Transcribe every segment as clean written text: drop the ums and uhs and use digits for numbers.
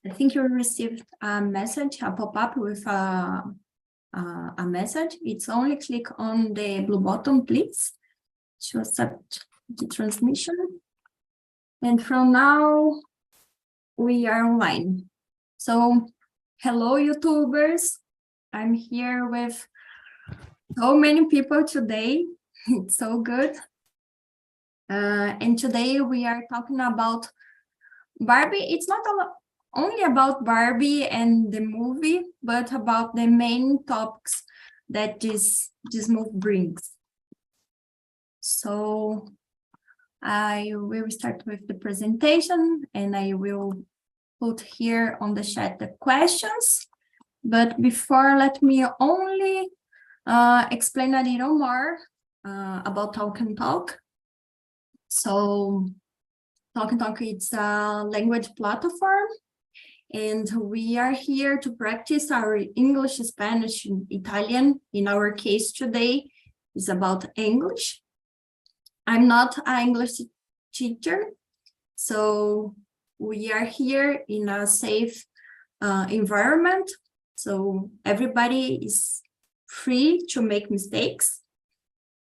I think you received a message, a pop-up with a message. It's only click on the blue button, please, to accept the transmission. And from now, we are online. So, hello, YouTubers. I'm here with so many people today. It's so good. And today we are talking about Barbie. It's not only about Barbie and the movie, but about the main topics that this movie brings. So I will start with the presentation, and I will put here on the chat the questions. But before, let me only explain a little more about TALKNTALK. So TALKNTALK is a language platform, and we are here to practice our English, Spanish, and Italian. In our case today, is about English. I'm not an English teacher, so we are here in a safe environment. So everybody is free to make mistakes.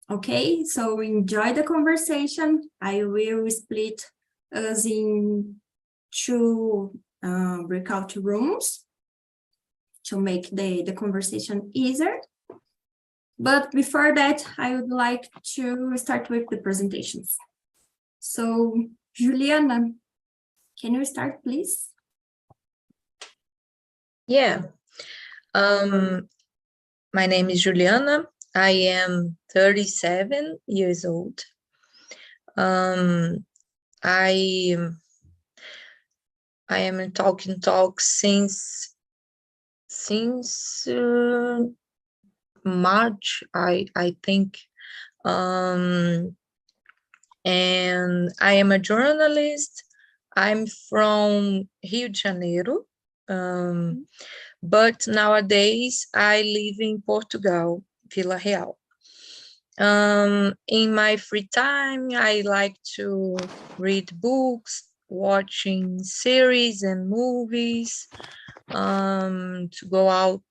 Okay, so enjoy the conversation. I will split us in two breakout rooms to make the conversation easier. But before that, I would like to start with the presentations. So, Juliana, can you start, please? Yeah. My name is Juliana. I am 37 years old. I am in TALKNTALK since March, I think. And I am a journalist. I'm from Rio de Janeiro. But nowadays I live in Portugal, Vila Real. In my free time, I like to read books, watching series and movies, to go out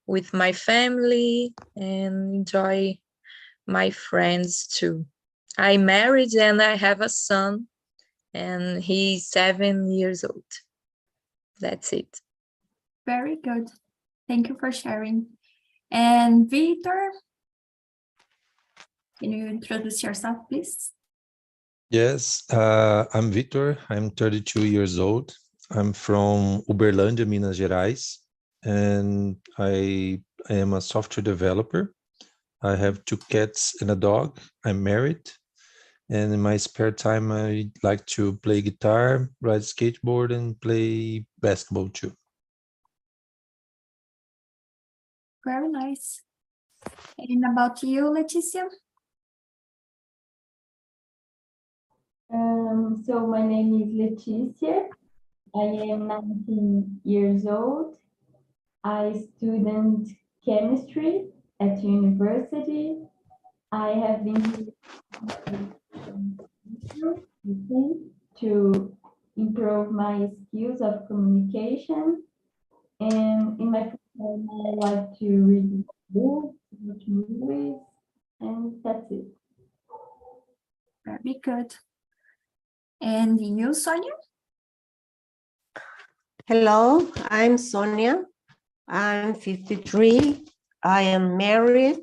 with my family and enjoy my friends too. I'm married and I have a son, and he's 7 years old. That's it. Very good. Thank you for sharing. And Victor, can you introduce yourself, please? Yes, I'm Victor. I'm 32 years old. I'm from Uberlândia, Minas Gerais, and I am a software developer. I have 2 cats and a dog. I'm married, and in my spare time, I like to play guitar, ride skateboard, and play basketball too. Very nice. And about you, Leticia? So my name is Leticia. I am 19 years old. I studied chemistry at university. I have been to improve my skills of communication. And in my free time, I like to read books, watch movies, and that's it. Very good. And you, Sonia? Hello, I'm Sonia. I'm 53. I am married.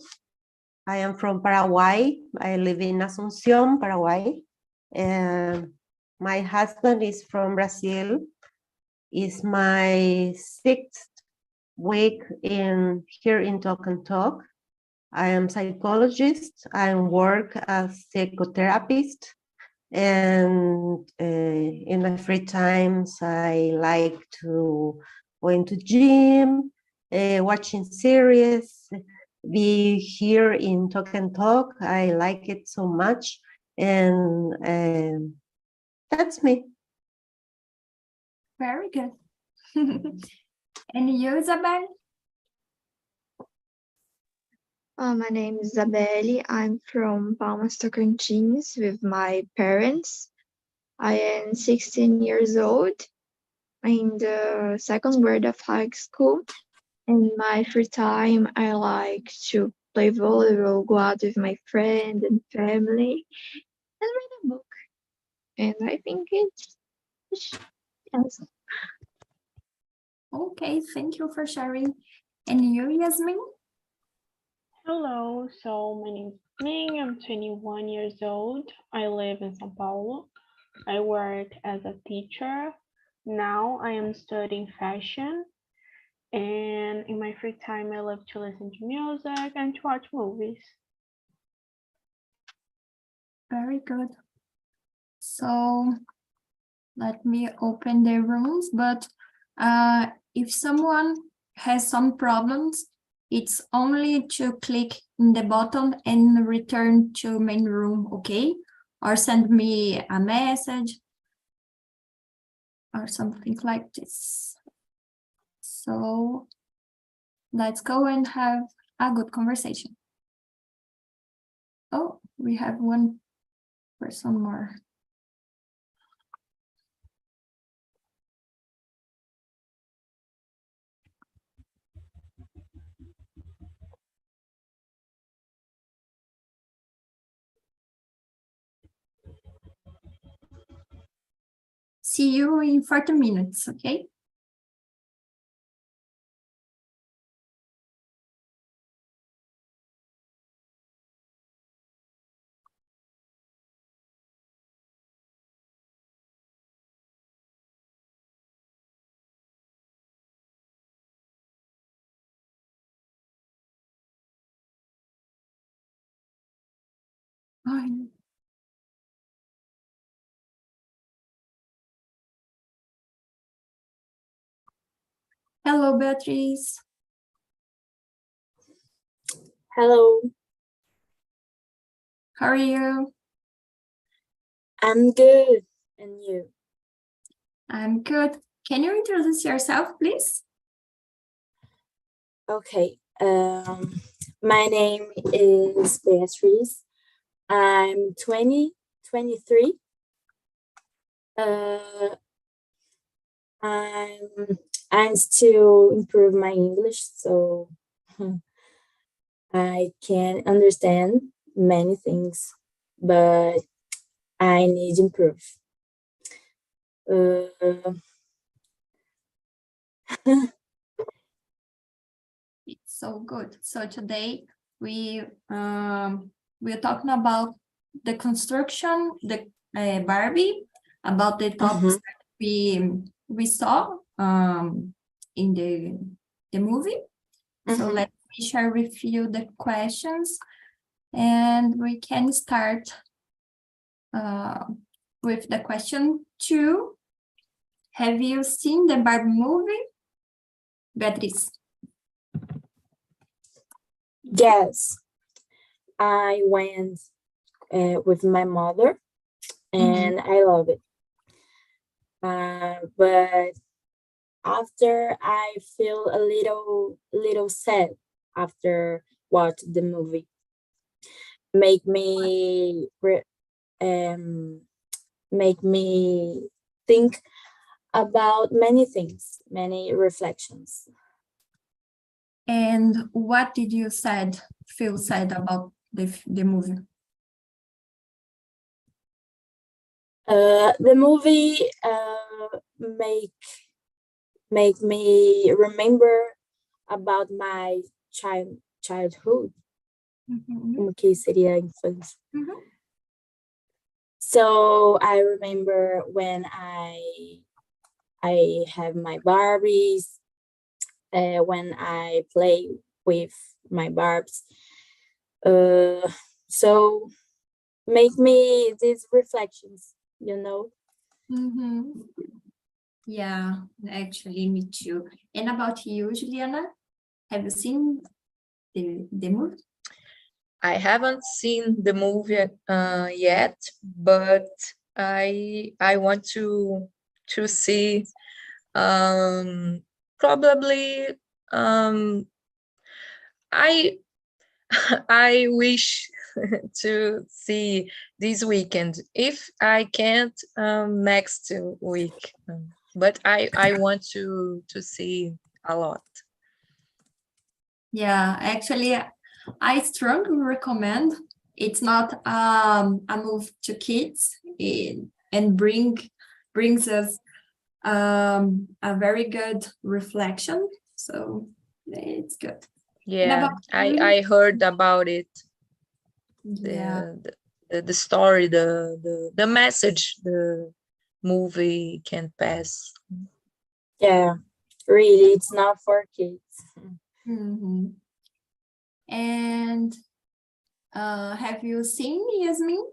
I am from Paraguay. I live in Asunción, Paraguay. And my husband is from Brazil. It's my 6th week here in TALKNTALK. I am psychologist. I work as psychotherapist. And in my free times, I like to go into gym, watching series, be here in TALKNTALK. I like it so much, and that's me. Very good. And you, Isabel? My name is Isabelle. I'm from Palmas, Tocantins with my parents. I am 16 years old. in the second grade of high school. In my free time, I like to play volleyball, go out with my friends and family, and read a book. And I think it's yes. Okay, thank you for sharing. And you, Yasmin? Hello, so my name is Ming. I'm 21 years old. I live in São Paulo. I work as a teacher. Now I am studying fashion. And in my free time, I love to listen to music and to watch movies. Very good. So let me open the rooms, but if someone has some problems, it's only to click in the button and return to main room, okay? Or send me a message or something like this. So let's go and have a good conversation. Oh, we have one person more. See you in 40 minutes, okay? Ai. Hello, Beatriz. Hello, How are you? I'm good. And you? I'm good. Can you introduce yourself, please? Okay. My name is Beatriz. I'm 23. I'm still improve my English, so I can understand many things, but I need improve. It's so good. So today we're talking about the construction, the Barbie, about the topics that we saw in the movie. So let me share with you the questions, and we can start with the question 2. Have you seen the Barbie movie, Beatriz? Yes, I went with my mother, and I love it. But after, I feel a little sad after watch the movie. Make me think about many things, many reflections. And what did you feel sad about the movie? The movie make me remember about my childhood, como que seria a infância. So I remember when I have my Barbies, when I play with my Barbies. So make me these reflections, you know. Yeah, actually, me too. And about you, Juliana? Have you seen the movie? I haven't seen the movie yet, but I want to see. Probably I wish to see this weekend. If I can't, next week. but I want to see a lot. Yeah, actually, I strongly recommend. It's not a move to kids and brings us a very good reflection. So it's good. Yeah, about you? I heard about it. Yeah. The story, the message the movie can pass. Yeah, really, it's not for kids. Mhm. And have you seen Yasmin?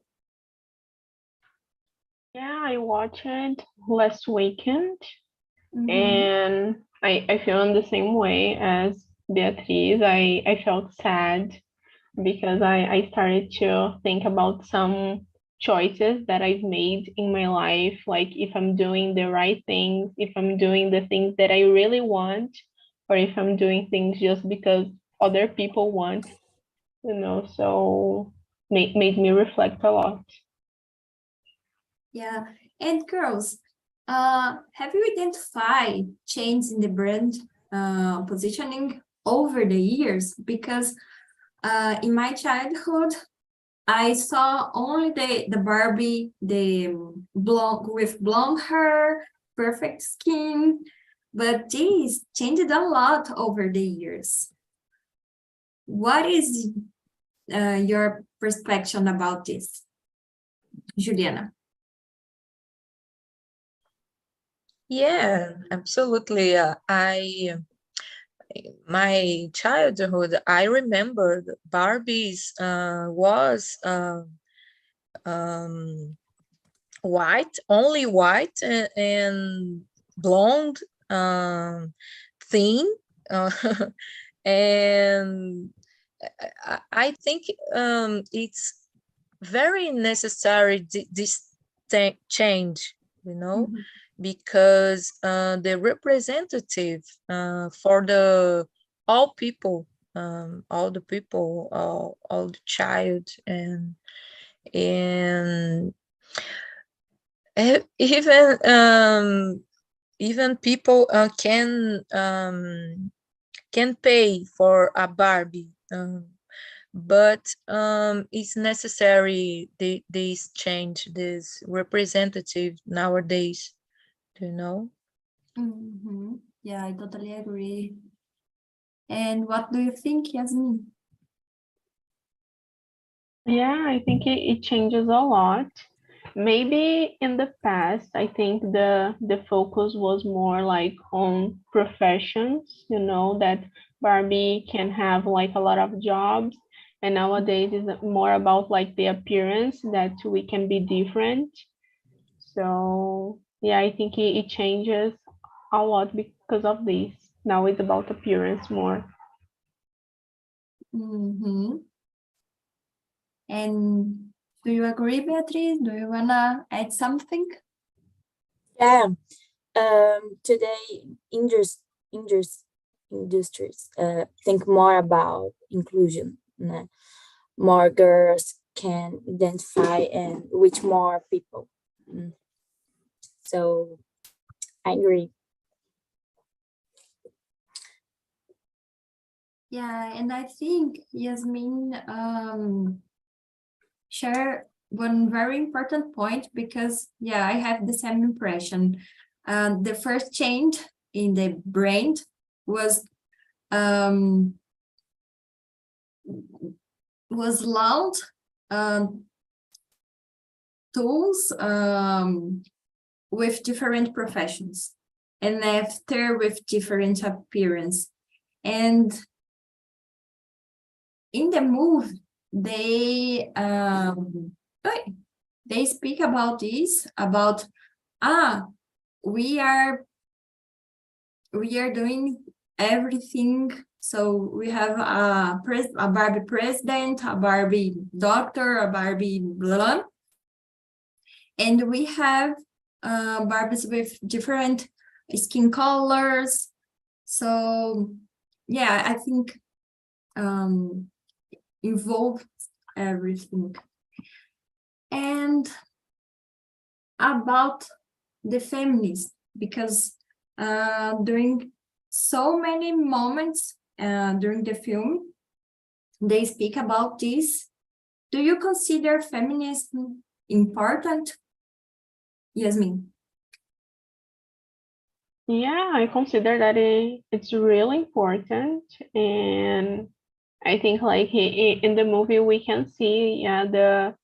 Yeah, I watched it last weekend, Mhm. and I feel in the same way as Beatriz. I felt sad because I started to think about some choices that I've made in my life, like if I'm doing the right things, if I'm doing the things that I really want, or if I'm doing things just because other people want, so made me reflect a lot. Yeah. And girls, have you identified change in the brand positioning over the years? Because in my childhood, I saw only the Barbie, the blonde with blonde hair, perfect skin, but this changed a lot over the years. What is your perspective about this, Juliana? Yeah, absolutely. My childhood, I remember Barbie's was um, white, only white and blonde, thin, uh, and I think it's very necessary this change, Mhm. because the representative for the all people, all the people, all the child, and even people can pay for a Barbie. But it's necessary this change, this representative nowadays, Mhm. Yeah, I totally agree. And what do you think, Yasmin? Yeah, I think it changes a lot. Maybe in the past, I think the focus was more like on professions, that Barbie can have like a lot of jobs, and nowadays it's more about like the appearance that we can be different. So yeah, I think it changes a lot because of this. Now it's about appearance more. Mhm. And do you agree, Beatriz? Do you wanna add something? Yeah, today industries think more about inclusion. More girls can identify and reach more people. Mm. So I agree. Yeah, and I think Yasmin share one very important point because yeah, I have the same impression. The first change in the brain was um, launched tools with different professions and after with different appearance. And in the move, they speak about this, about we are doing everything. So we have a Barbie president, a Barbie doctor, a Barbie blah, and we have Barbies with different skin colors. So yeah, I think involves everything. And about the feminist, because during so many moments during the film, they speak about this. Do you consider feminism important? Yasmin. Yeah, I consider that it's really important, and I think like in the movie we can see the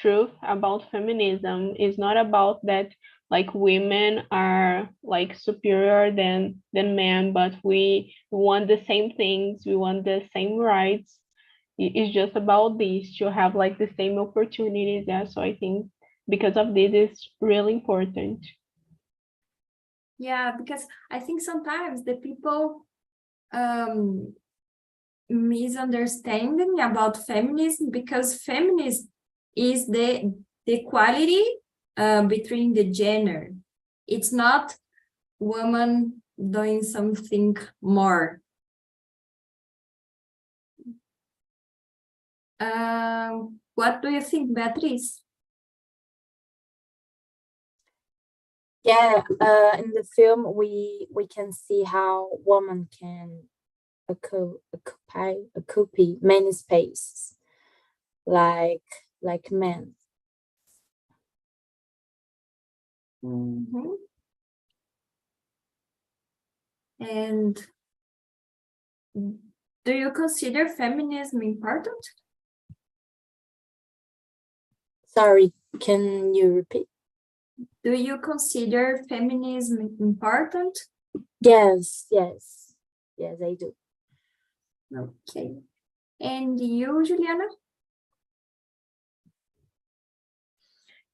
truth about feminism. Is not about that like women are like superior than men, but we want the same things, we want the same rights. It's just about this, to have like the same opportunities. Yeah, so I think because of this, it's really important. Yeah, because I think sometimes the people misunderstanding about feminism, because feminism is the equality between the gender. It's not woman doing something more. What do you think, Beatriz? Yeah, in the film we can see how women can occupy many spaces like men. Mm-hmm. And do you consider feminism important? Sorry, can you repeat? Do you consider feminism important? Yes, I do. Okay. And you, Juliana?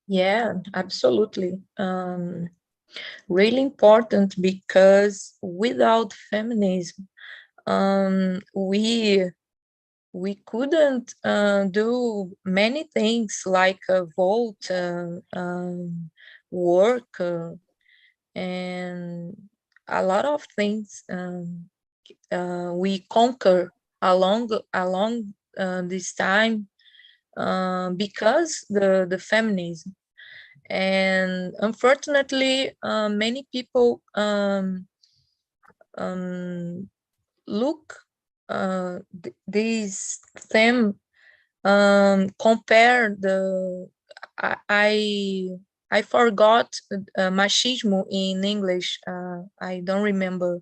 Yeah, absolutely. Really important, because without feminism, we couldn't do many things like vote, work, and a lot of things we conquer along this time because the feminism. And unfortunately, many people look these them compare the I forgot machismo in English. I don't remember.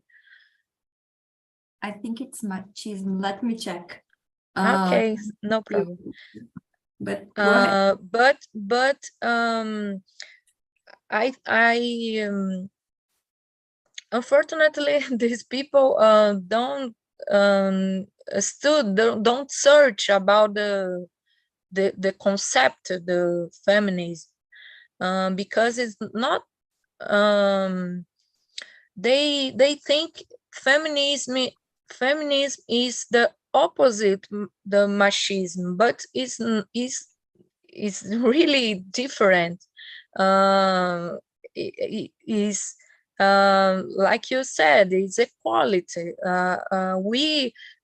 I think it's machismo. Let me check. Okay, no problem. But go ahead. But unfortunately, these people don't don't search about the concept, the feminism, because it's not. They think feminism is the opposite, the machismo, but it's really different. Is like you said, it's equality.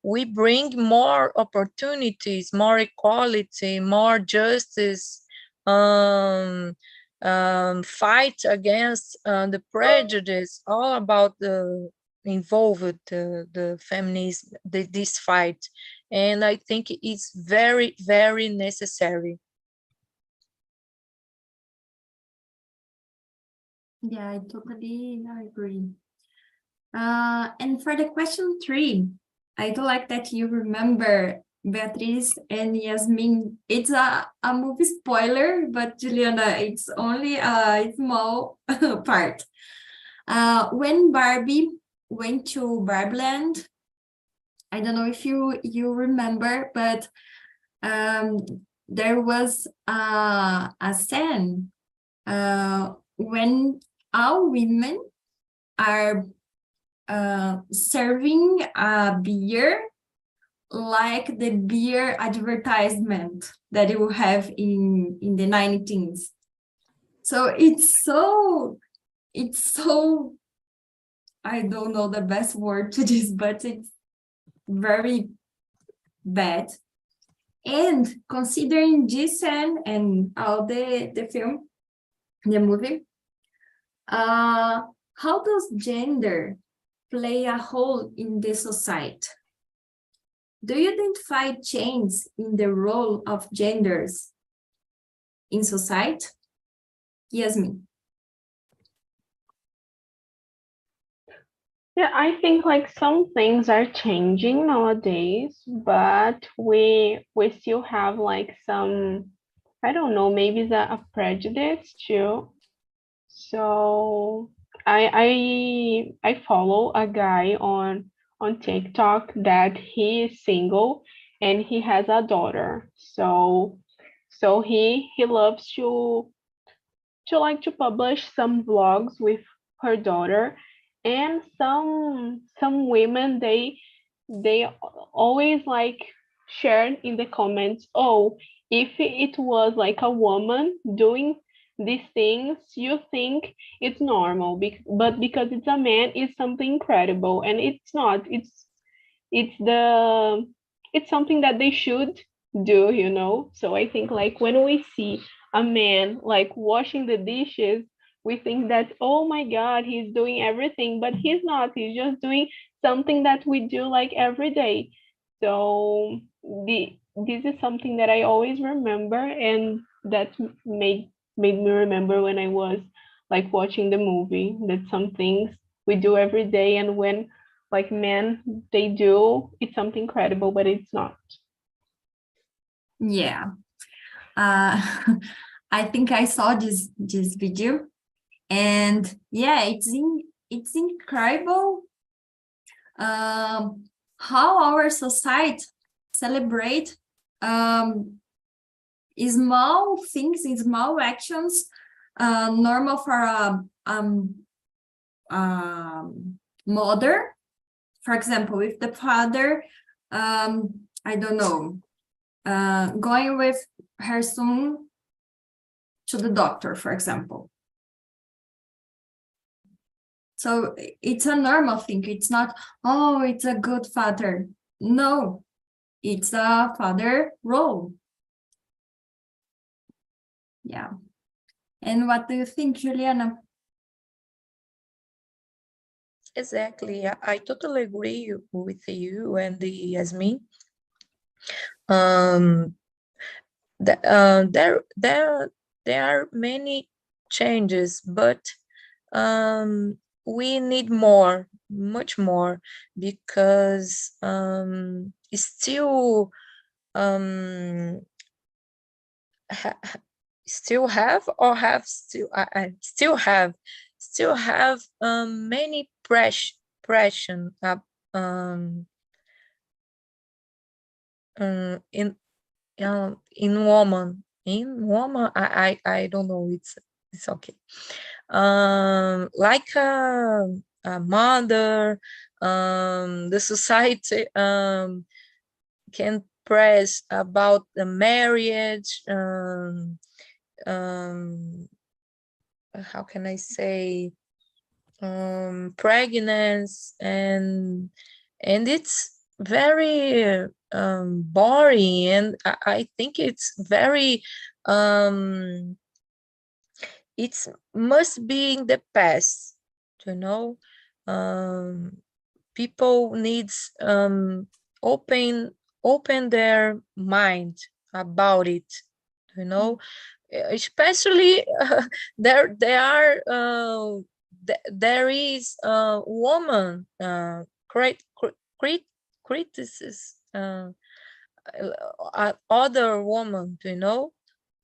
We bring more opportunities, more equality, more justice. Fight against the prejudice, all about the involved the feminism, this fight, and I think it's very, very necessary. Yeah, I totally agree. And for the question 3, I do like that you remember Beatriz and Yasmin. It's a movie spoiler, but Juliana, it's only a small part. When Barbie went to Barbie Land, I don't know if you remember, but there was a scene when all women are serving a beer like the beer advertisement that you have in the 19th. So it's so I don't know the best word to this, but it's very bad. And considering this scene and all the film, the movie, how does gender play a role in the society? Do you identify change in the role of genders in society? Yasmin. Yeah, I think like some things are changing nowadays, but we still have like some, I don't know, maybe a prejudice too. So I follow a guy on TikTok that he is single and he has a daughter. So he loves to like to publish some vlogs with her daughter, and some women they always like share in the comments, oh, if it was like a woman doing these things, you think it's normal, but because it's a man, it's something incredible, and it's not. It's the it's something that they should do, you know. So I think like when we see a man like washing the dishes, we think that, oh my god, he's doing everything, but he's not. He's just doing something that we do like every day. So this is something that I always remember, and that made me remember when I was like watching the movie, that some things we do every day, and when like men they do, it's something incredible, but it's not. Yeah. I think I saw this video, and yeah, it's incredible how our society celebrate small things, in small actions, normal for a mother. For example, if the father, I don't know, going with her son to the doctor, for example. So it's a normal thing. It's not, oh, it's a good father. No, it's a father role. Yeah. And what do you think, Juliana? Exactly. I totally agree with you and the Yasmin. There are many changes, but we need more, much more, because still still have or have still I still have many pressure in woman I don't know, it's okay, like a mother, the society can press about the marriage, how can I say, pregnancy, and it's very boring, and I think it's very it must be in the past, you know. People needs open their mind about it, you know. Especially there is a woman criticism other woman, you know.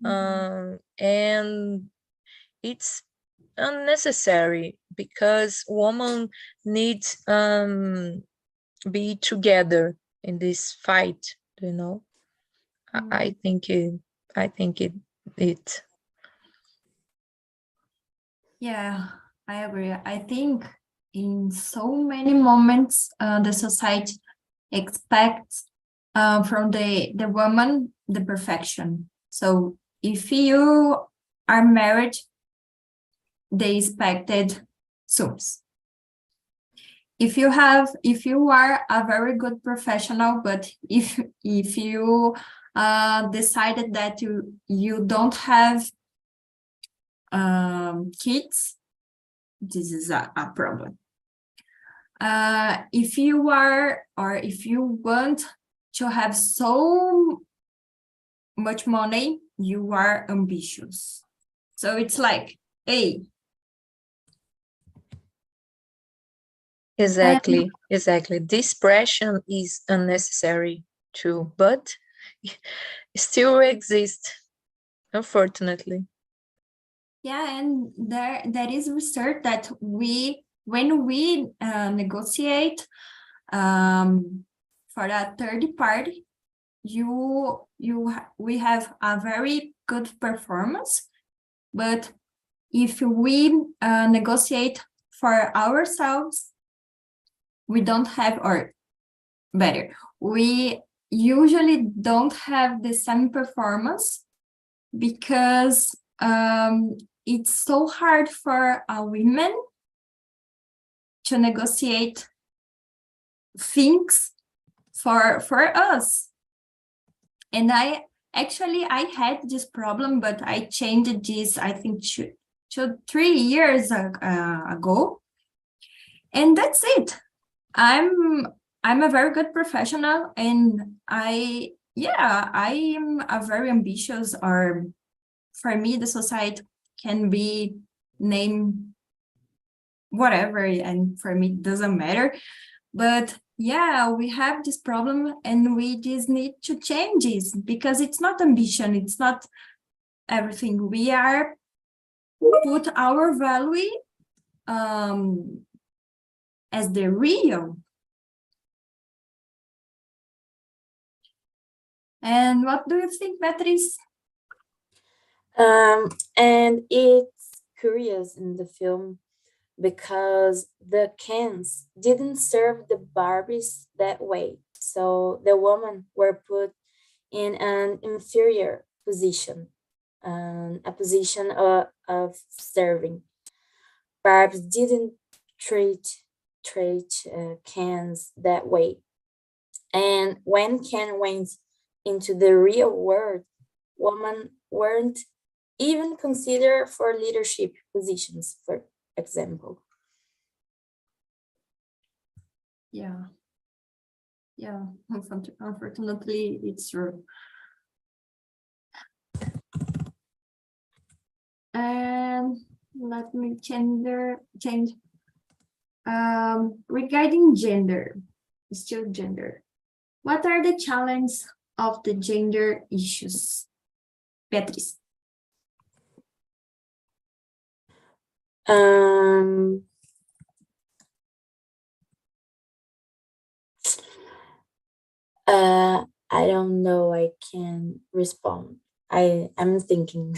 And it's unnecessary, because women need be together in this fight, you know. I think it. Yeah, I agree. I think in so many moments, the society expects from the woman the perfection. So if you are married, they expected suits. If you are a very good professional, but if you decided that you don't have kids, this is a problem. If you are, or if you want to have so much money, you are ambitious. So it's like, hey. Exactly. This pressure is unnecessary too, but it still exists, unfortunately. Yeah, and there is research that when we negotiate for a third party, we have a very good performance, but if we negotiate for ourselves, we don't have, or better, we usually don't have the same performance, because it's so hard for a women to negotiate things for us. And I had this problem, but I changed this, I think, 3 years ago. And that's it. I'm a very good professional, and I am a very ambitious, or for me, the society can be named whatever, and for me, it doesn't matter. But yeah, we have this problem, and we just need to change this, because it's not ambition, it's not everything. We are put our value as the real. And what do you think, Beatriz? And it's curious in the film because the Kens didn't serve the Barbies that way. So the women were put in an inferior position, a position of serving. Barbies didn't treat Kens that way. And when Ken went into the real world, women weren't even considered for leadership positions, for example. Yeah, unfortunately, it's true. And let me change. Regarding gender, still gender, what are the challenges of the gender issues? Beatriz. I don't know. I can respond. I'm thinking.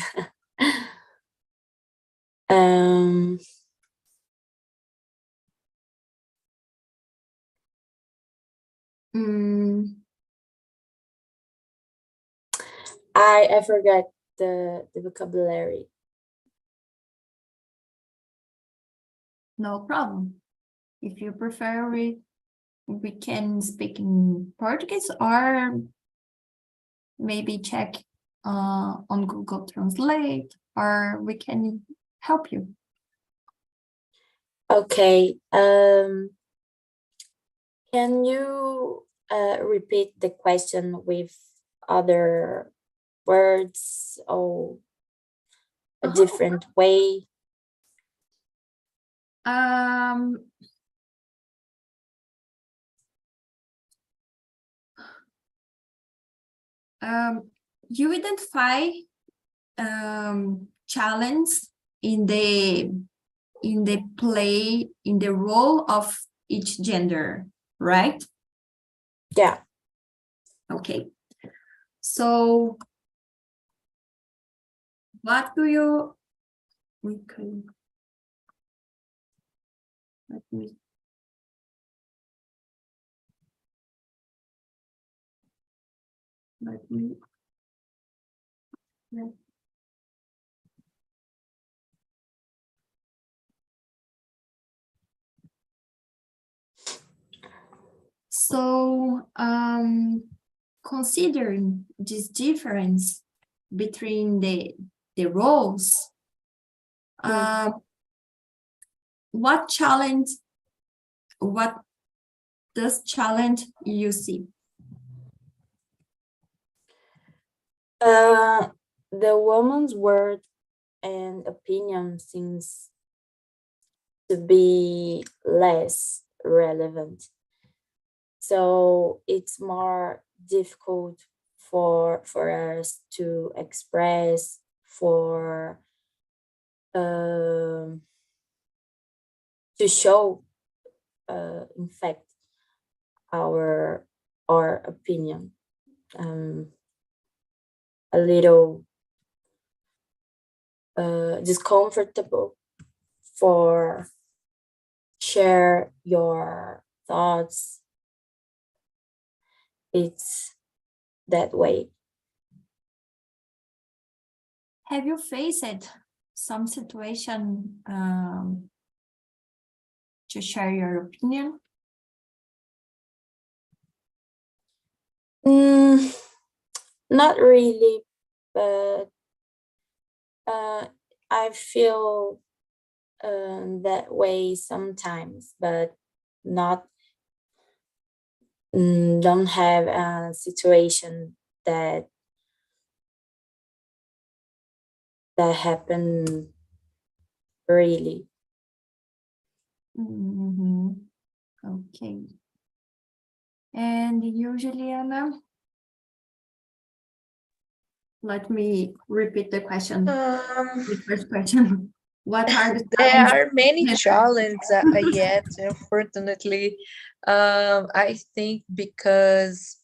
I forgot the vocabulary. No problem. If you prefer, we can speak in Portuguese, or maybe check on Google Translate, or we can help you. Okay. Can you repeat the question with other words or a different way? You identify challenge in the role of each gender, right? Yeah. Okay. So what do you, let me, so considering this difference between the roles, what does challenge you see? The woman's word and opinion seems to be less relevant. So it's more difficult for us to express, to show, in fact, our opinion. A little discomfortable for share your thoughts. It's that way. Have you faced some situation to share your opinion? Not really, but I feel that way sometimes, but not don't have a situation that happened really. Okay. And usually, Anna, let me repeat the question. The first question. What are the There challenges? are many challenges yet, unfortunately. I think because,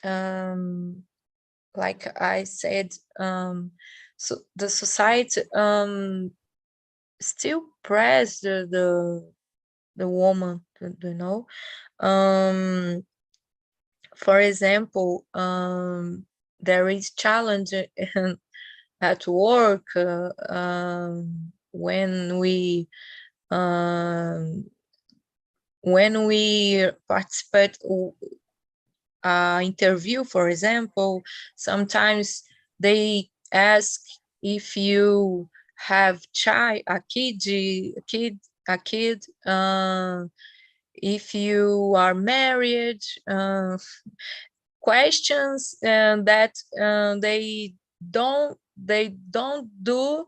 like I said, so the society still press the woman, you know. For example, there is challenge at work when we participate interview, for example. Sometimes they ask if you have a kid, if you are married, questions that they don't do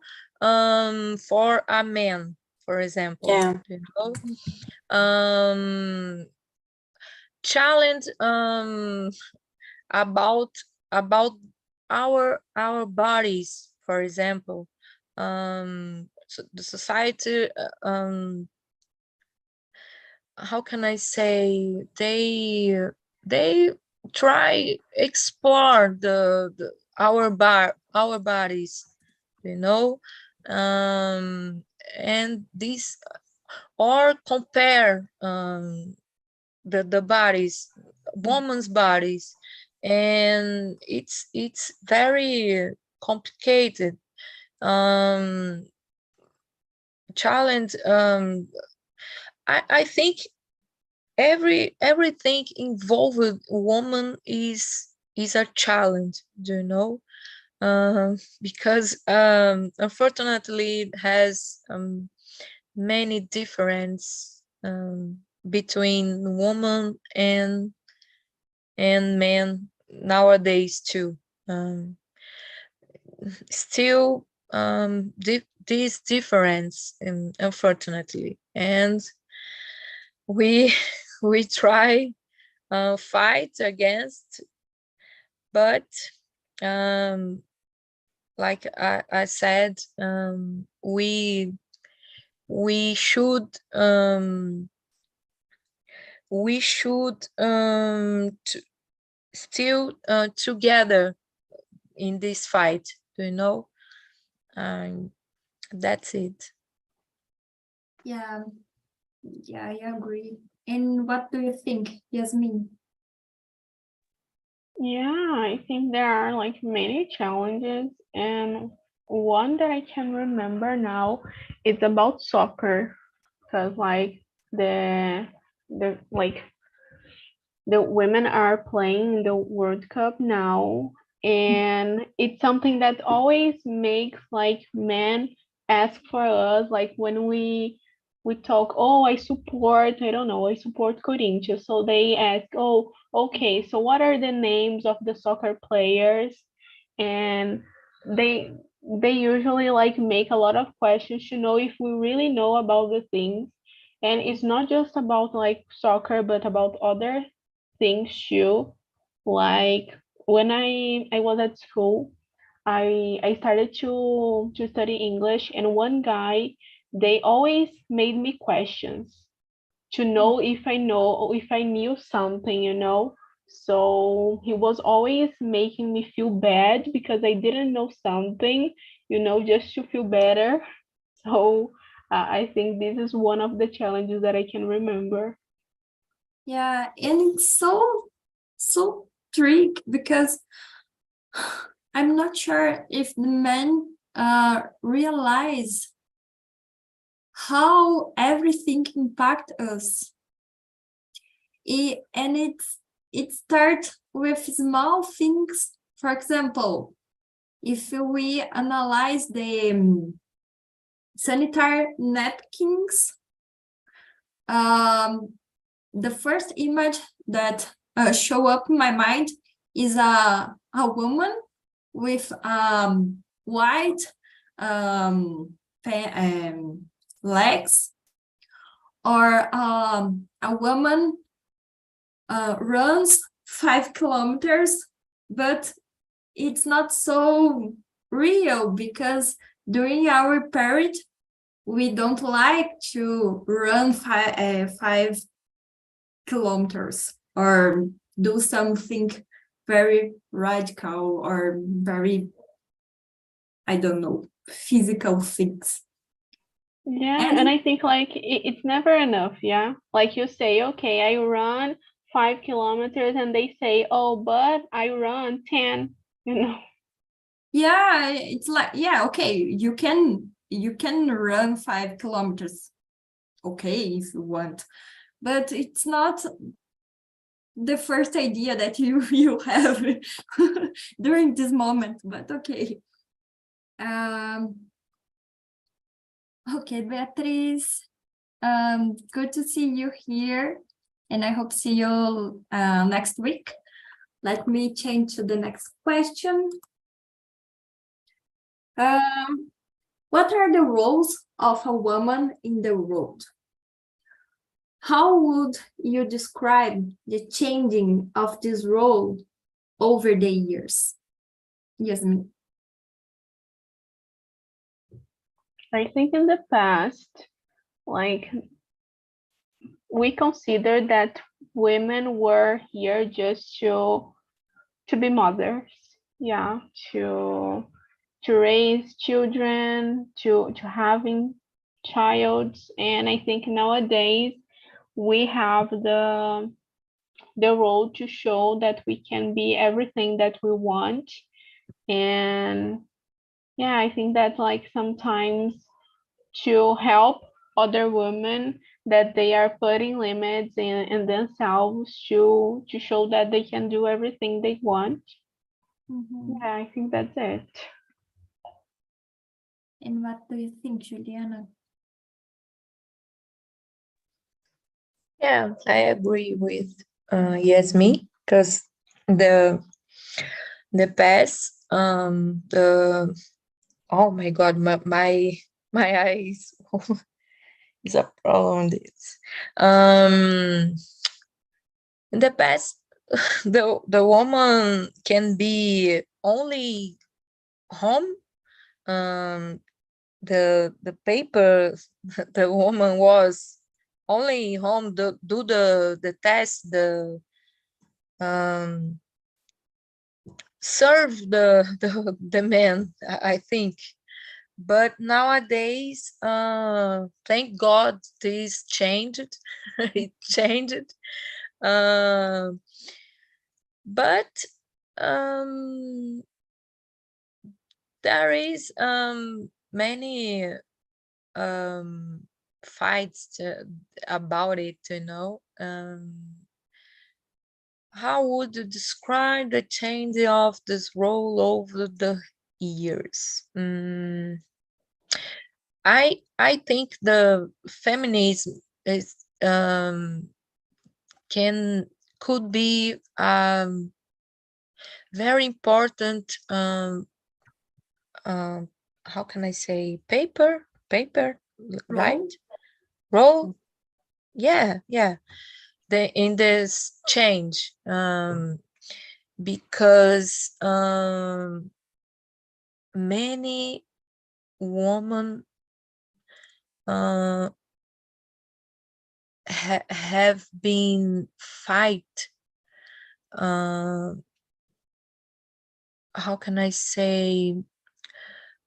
for a man, for example. Yeah. You know, challenge about our bodies, for example. So the society, how can I say, they try explore our bodies, you know, and this, or compare the bodies, women's bodies, and it's very complicated. Challenge. I think everything involved woman is a challenge, you know, because unfortunately it has many difference between woman and men nowadays too. Still this difference, unfortunately, and we try fight against, but like I said, we should still together in this fight, you know. That's it. Yeah, I agree. And what do you think, Yasmin? Yeah, I think there are like many challenges, and one that I can remember now is about soccer, because like the women are playing the World Cup now, and it's something that always makes like men ask for us, like when we we talk, oh, I support, I don't know, I support Corinthians. So they ask, oh, okay, so what are the names of the soccer players? And they usually like make a lot of questions to know if we really know about the things. And it's not just about like soccer, but about other things too. Like when I was at school, I started to study English, and one guy, they always made me questions to know if I know or if I knew something, you know. So he was always making me feel bad because I didn't know something, you know, just to feel better. So I think this is one of the challenges that I can remember. Yeah, and it's so tricky because I'm not sure if the men realize how everything impact us. And it starts with small things. For example, if we analyze the sanitary napkins, the first image that show up in my mind is a woman with white legs, or a woman runs 5 kilometers, but it's not so real because during our period we don't like to run 5 kilometers or do something very radical or very, I don't know, physical things. Yeah, and I think like it's never enough, yeah? Like you say, okay, I run 5 kilometers, and they say, oh, but I run 10, you know? Yeah, it's like, yeah, okay, you can run 5 kilometers, okay, if you want, but it's not the first idea that you have during this moment, but okay. Okay, Beatriz, good to see you here, and I hope to see you next week. Let me change to the next question. What are the roles of a woman in the world? How would you describe the changing of this role over the years? Yasmin. I think in the past, like, we considered that women were here just to be mothers, yeah, to raise children, to having childs. And I think nowadays we have the role to show that we can be everything that we want. And yeah, I think that like sometimes to help other women, that they are putting limits in themselves to show that they can do everything they want. Yeah, I think that's it. And what do you think, Juliana? Yeah, I agree with Yasmin, because the past, the oh my God, my eyes is a problem. This in the past, the woman can be only home. The paper, the woman was only home to do the test, the serve the man, I think. But nowadays, thank God this changed. It changed. But there is many fights about it, you know. How would you describe the change of this role over the years? I think the feminism is could be very important how can I say paper, right? Role. Yeah. In this change, because many women have been fight. How can I say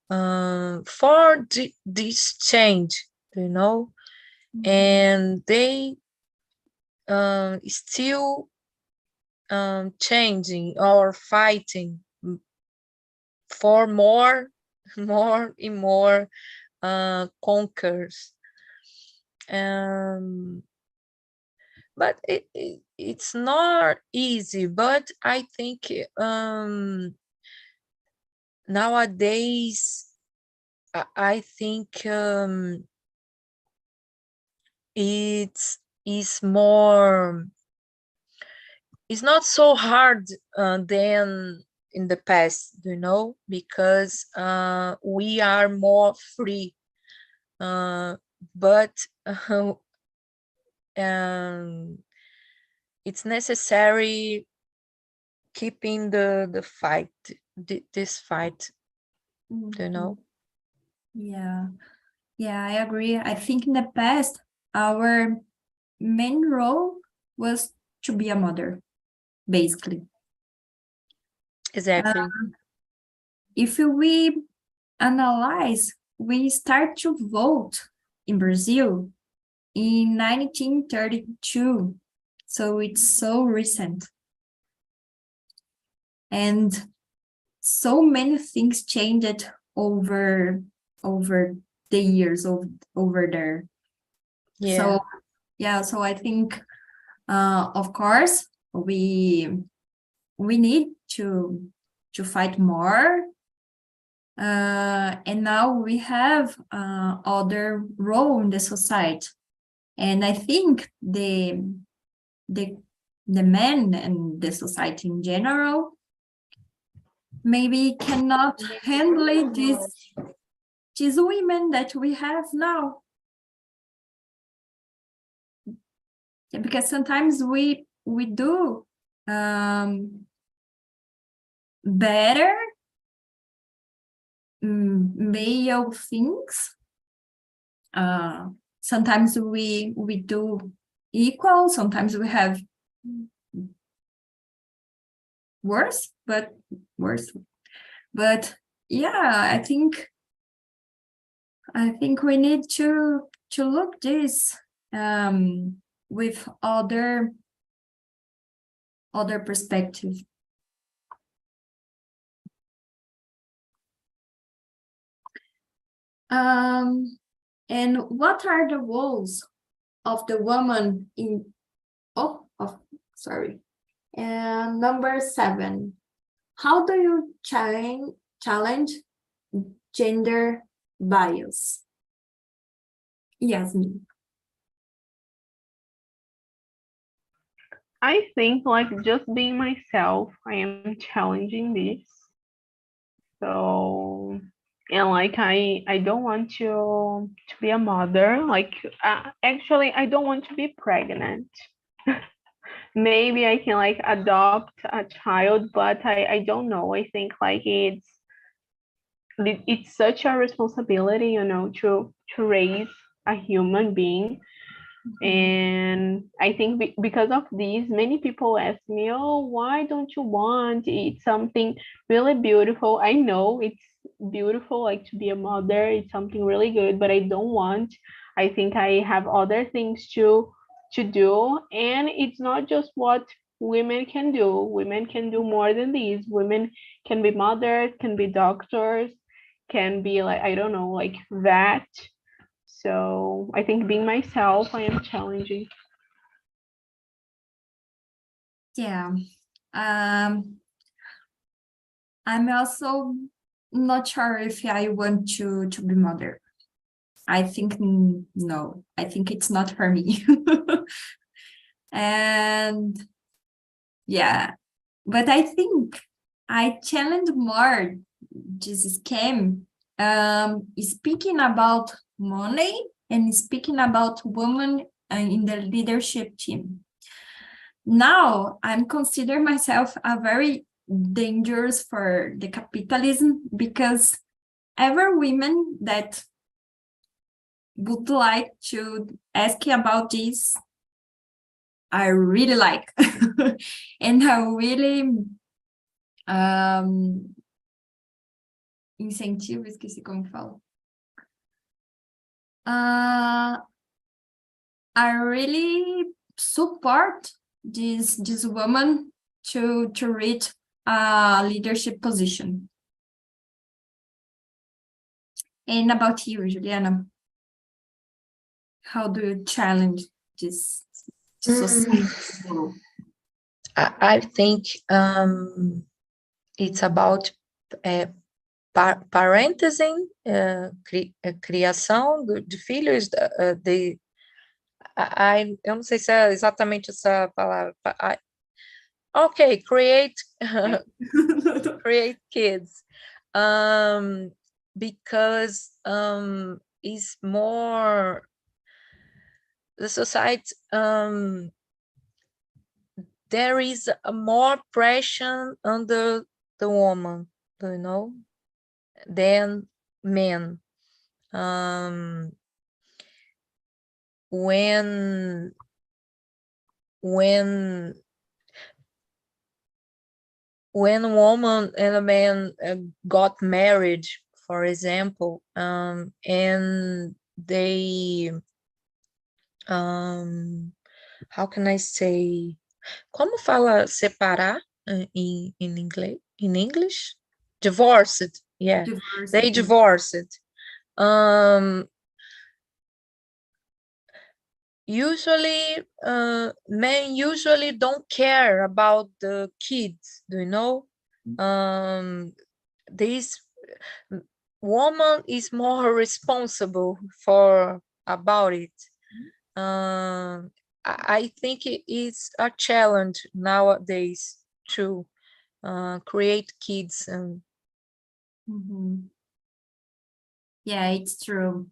for this change, and they still changing or fighting for more and more conquers. But it's not easy, but I think nowadays I think it's not so hard than in the past, because we are more free, but it's necessary keeping the fight, this fight, Yeah, I agree. I think in the past, our main role was to be a mother, basically. Exactly. If we analyze, we start to vote in Brazil in 1932, so it's so recent. And so many things changed over the years over there. Yeah. So I think of course we need to fight more, and now we have other role in the society, and I think the men and the society in general maybe cannot handle these women that we have now. Yeah, because sometimes we do better male things. Sometimes we do equal, sometimes we have worse. But yeah, I think we need to look this with other perspective. And what are the roles of the woman in and number 7, how do you challenge gender bias? Yasmin. I think like just being myself, I am challenging this. So, and like I don't want to be a mother. Like actually, I don't want to be pregnant. Maybe I can like adopt a child, but I don't know. I think like it's such a responsibility, to raise a human being. And I think because of this, many people ask me, oh, why don't you want? It's something really beautiful. I know it's beautiful, like to be a mother. It's something really good, but I don't want. I think I have other things to do. And it's not just what women can do. Women can do more than these. Women can be mothers, can be doctors, can be like, I don't know, like vet. So I think being myself, I am challenging. Yeah. I'm also not sure if I want to be mother. I think no, I think it's not for me. And yeah, but I think I challenge more this scam, speaking about money and speaking about women in the leadership team. Now I'm consider myself a very dangerous for the capitalism, because every women that would like to ask you about this, I really like. And I really incentivo, esqueci como falo. I really support this woman to reach a leadership position. And about you, Juliana, how do you challenge this society? I think it's about parenting, criação de filhos, eu não sei se é exatamente essa palavra. Okay, create kids, because it's more the society. There is more pressure under the woman, you know, than men. When a woman and a man got married, for example, and they, how can I say? Como fala separar in English? In English? Divorced. Yeah, they divorced. Usually, men usually don't care about the kids, do you know? This woman is more responsible about it. I think it is a challenge nowadays to create kids. Yeah, it's true.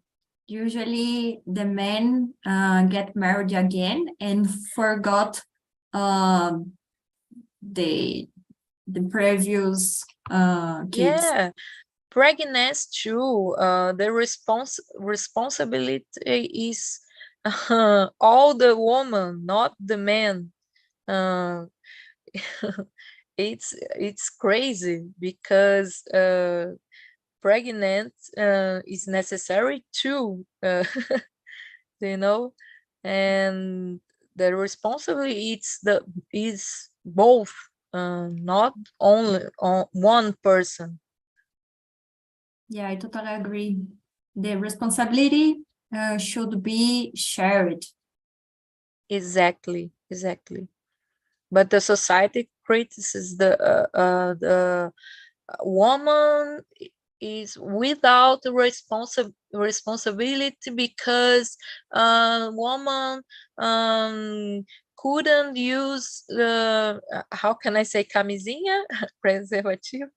Usually the men get married again and forgot the previous kids. Yeah, pregnancy too. The responsibility is all the woman, not the man. It's crazy because pregnant is necessary too, you know, and the responsibility is both, not only on one person. Yeah, I totally agree. The responsibility should be shared. Exactly. But the society criticizes the woman is without responsibility because woman couldn't use how can I say camisinha, preservative?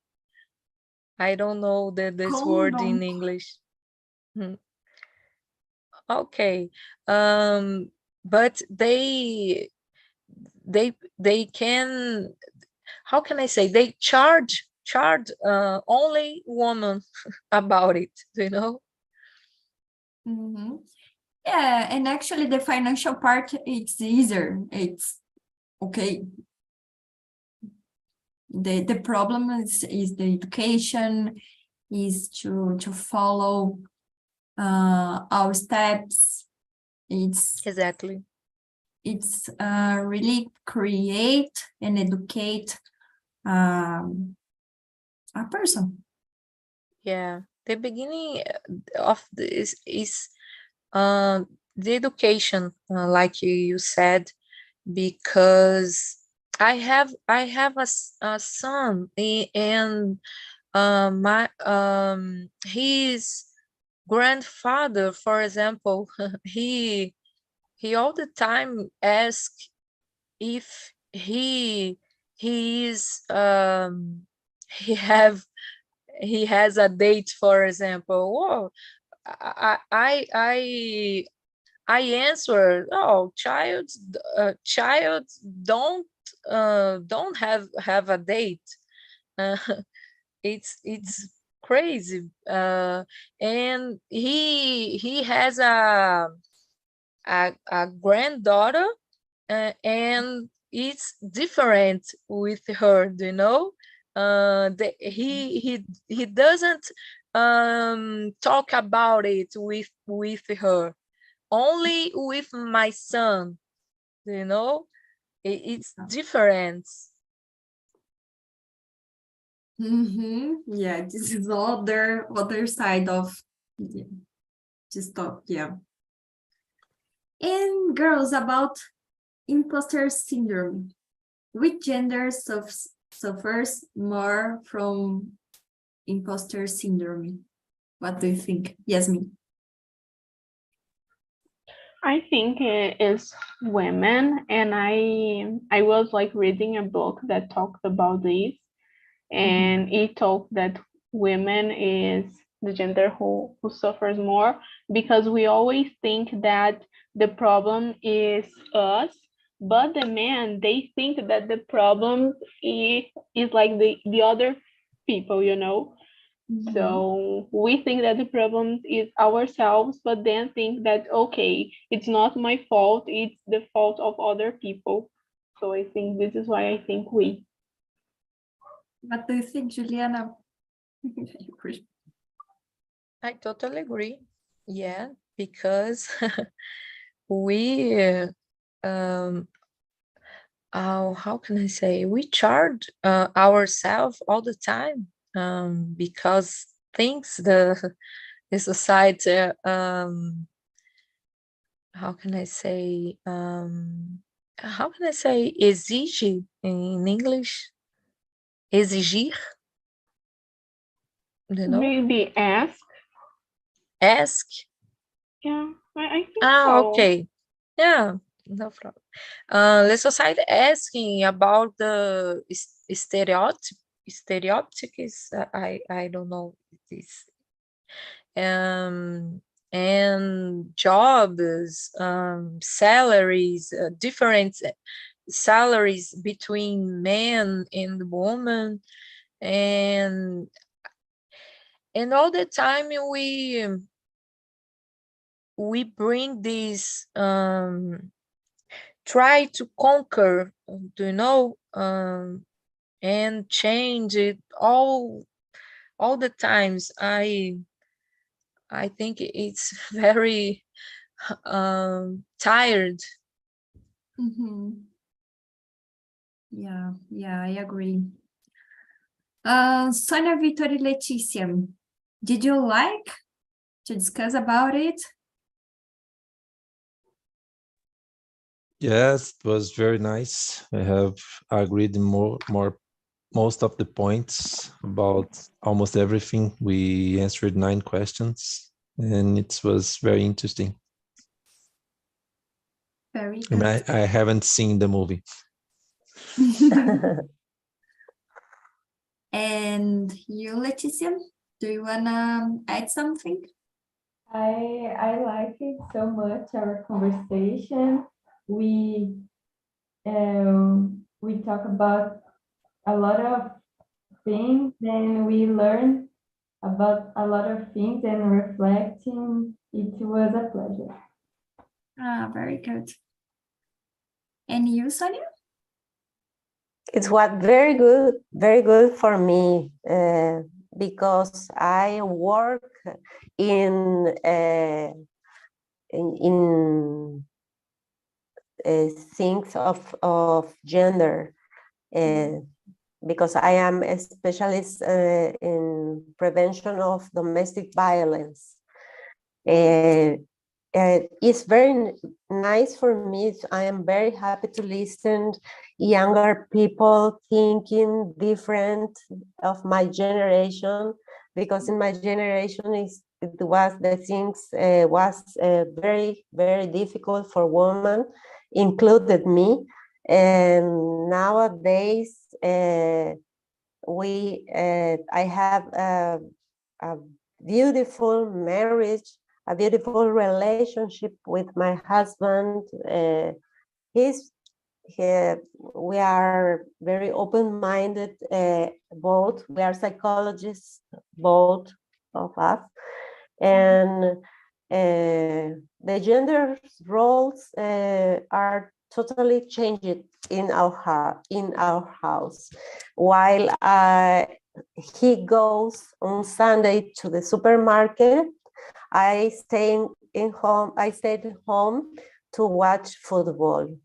I don't know this word in English. Okay, but they can, how can I say, they charge only women about it, you know? Yeah, and actually the financial part, it's easier. It's okay. The problem is the education, is to follow our steps. It's exactly. It's really create and educate a person. Yeah, the beginning of this is the education, like you said, because I have a son, and my he's grandfather, for example, he all the time asks if he is he has a date, for example. Oh, I answer, oh, child don't have a date. Uh, it's crazy. And he has a granddaughter, and it's different with her, you know. He doesn't talk about it with her, only with my son, you know. It's different. Yeah, this is other side of this talk. Yeah. And girls, about imposter syndrome. Which gender suffers more from imposter syndrome? What do you think, Yasmin? I think it is women, and I was like reading a book that talked about this, and it talked that women is the gender who suffers more, because we always think that the problem is us, but the men, they think that the problem is like the other people, you know. So we think that the problem is ourselves, but then think that, okay, it's not my fault, it's the fault of other people. So I think this is why I think we. What do you think, Juliana? I totally agree. Yeah, because we how can I say, we charge ourselves all the time, because things the society how can I say exige in English, exigir, you know. Maybe ask. Yeah, I think so. Okay. Yeah, no problem. The society asking about the stereotype is I don't know this, and jobs, salaries, different salaries between men and women, and all the time we bring this try to conquer, you know, and change it all the times. I think it's very tired. Yeah, I agree. Sonia, Vitor, e Letícia, did you like to discuss about it? Yes, it was very nice. I have agreed most of the points about almost everything. We answered 9 questions, and it was very interesting. Very good. I haven't seen the movie. And you, Letícia, do you wanna add something? I like it so much, our conversation. We talk about a lot of things, and we learn about a lot of things and reflecting. It was a pleasure. Very good. And you, Sonia? It's very good for me, because I work in things of gender, because I am a specialist in prevention of domestic violence. It's very nice for me. I am very happy to listen younger people thinking different of my generation, because in my generation the things was very, very difficult for women, included me. And nowadays, I have a beautiful marriage, a beautiful relationship with my husband. We are very open-minded, both. We are psychologists, both of us. And the gender roles are totally changed in our house. While he goes on Sunday to the supermarket, I stayed home to watch football.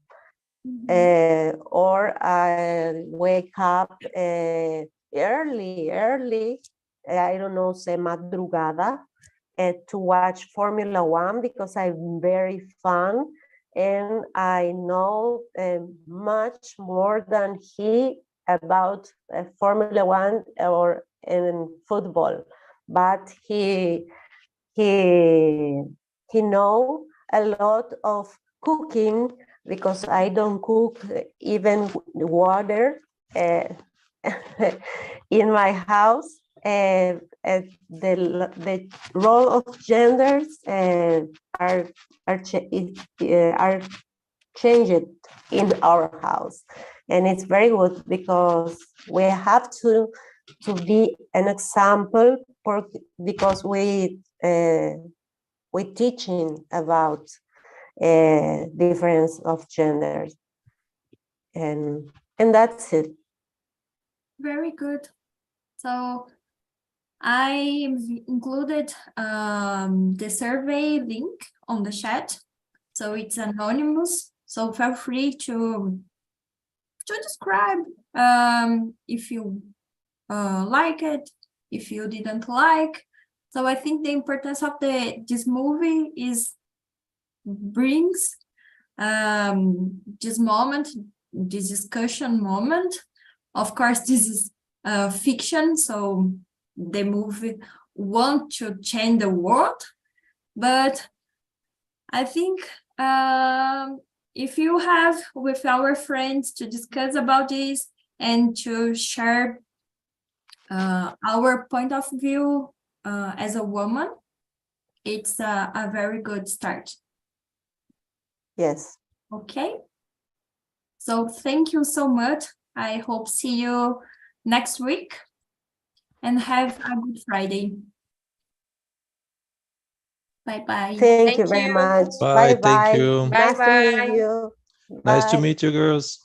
Or I wake up early, I don't know, say madrugada, to watch Formula One, because I'm very fun and I know much more than he about Formula One or in football, but he know a lot of cooking, because I don't cook even water in my house. The role of genders are changed in our house, and it's very good because we have to be an example because we teaching about difference of genders, and that's it. Very good. So I included the survey link on the chat, so it's anonymous. So feel free to describe if you like it, if you didn't like. So I think the importance of this movie is brings this moment, this discussion moment. Of course, this is fiction, so the movie want to change the world, but I think if you have with our friends to discuss about this and to share our point of view as a woman, it's a very good start. Yes. Okay. So thank you so much. I hope see you next week and have a good Friday. Bye-bye. Thank you very much. Bye. Bye-bye. Thank you. Nice to Bye-bye. meet you. Nice to Bye. meet you, girls.